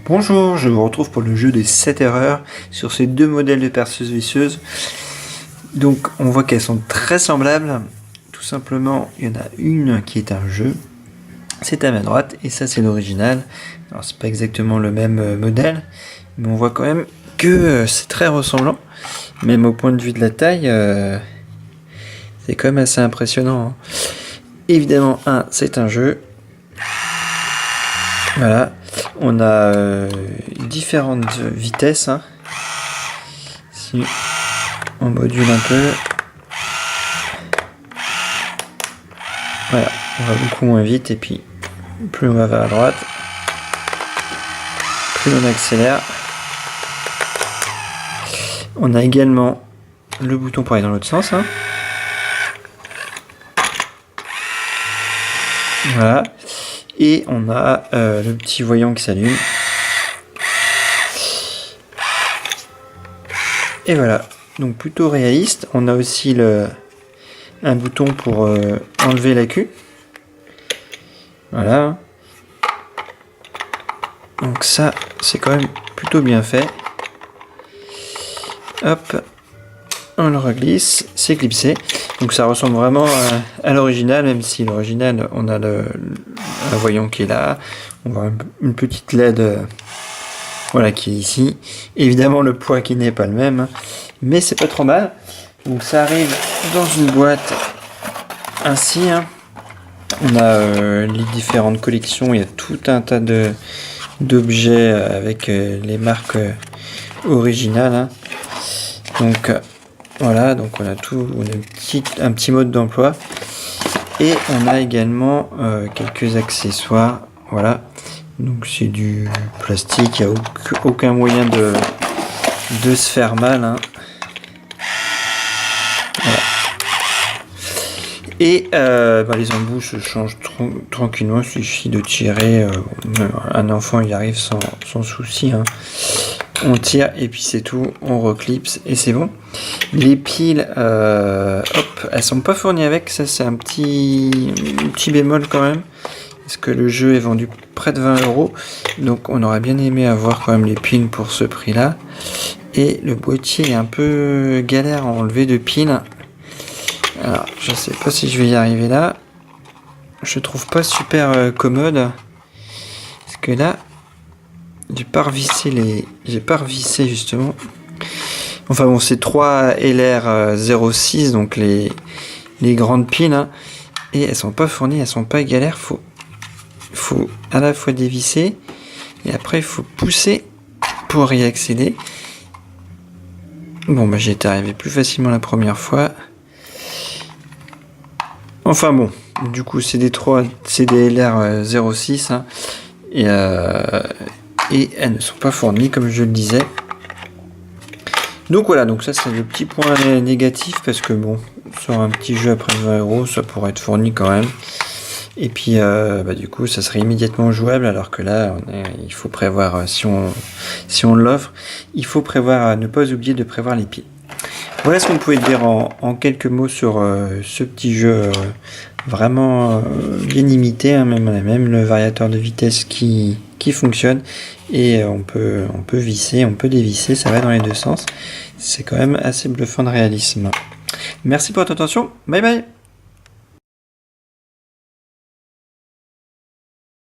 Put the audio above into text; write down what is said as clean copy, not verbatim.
Bonjour, je vous retrouve pour le jeu des 7 erreurs sur ces deux modèles de perceuses visseuses. Donc on voit qu'elles sont très semblables. Tout simplement, il y en a une qui est un jeu, c'est à ma droite, et ça c'est l'original. Alors c'est pas exactement le même modèle, mais on voit quand même que c'est très ressemblant. Même au point de vue de la taille, c'est quand même assez impressionnant. Évidemment, c'est un jeu. Voilà, on a différentes vitesses. Si on module un peu, voilà, on va beaucoup moins vite, et puis plus on va vers la droite, plus on accélère. On a également le bouton pour aller dans l'autre sens. Voilà. Et on a le petit voyant qui s'allume. Et voilà, donc plutôt réaliste. On a aussi un bouton pour enlever la queue. Voilà. Donc ça, c'est quand même plutôt bien fait. Hop, on le reglisse, c'est clipsé. Donc ça ressemble vraiment à l'original, même si l'original, on a un voyant qui est là, on voit une petite LED voilà, qui est ici. Évidemment le poids qui n'est pas le même, mais c'est pas trop mal. Donc ça arrive dans une boîte ainsi. On a les différentes collections, il y a tout un tas d'objets avec les marques originales. Donc voilà, donc on a tout, on a un petit mode d'emploi, et on a également quelques accessoires. Voilà, donc c'est du plastique, il n'y a aucun moyen de se faire mal. Voilà. Et les embouts se changent tranquillement, il suffit de tirer. Un enfant il arrive sans souci. On tire et puis c'est tout, on reclipse et c'est bon. Les piles, elles sont pas fournies avec, ça c'est un petit bémol quand même, parce que le jeu est vendu près de 20 €, donc on aurait bien aimé avoir quand même les piles pour ce prix là. Et le boîtier est un peu galère à enlever de piles. Alors je sais pas si je vais y arriver là, je trouve pas super commode, parce que là j'ai pas revissé justement. Enfin bon, c'est 3 LR06, donc les grandes piles, et elles sont pas fournies, elles sont pas galères. Faut à la fois dévisser et après il faut pousser pour y accéder. Bon, j'y étais arrivé plus facilement la première fois. Enfin bon, du coup c'est des LR06, et elles ne sont pas fournies comme je le disais. Donc voilà, donc ça c'est le petit point négatif, parce que bon, sur un petit jeu à près de 20 €, ça pourrait être fourni quand même. Et puis du coup ça serait immédiatement jouable, alors que là il faut prévoir, si on l'offre, il faut prévoir, ne pas oublier de prévoir les piles. Voilà ce qu'on pouvait dire en quelques mots sur ce petit jeu vraiment bien imité, même le variateur de vitesse qui fonctionne, et on peut visser, on peut dévisser, ça va dans les deux sens. C'est quand même assez bluffant de réalisme. Merci pour votre attention, bye bye.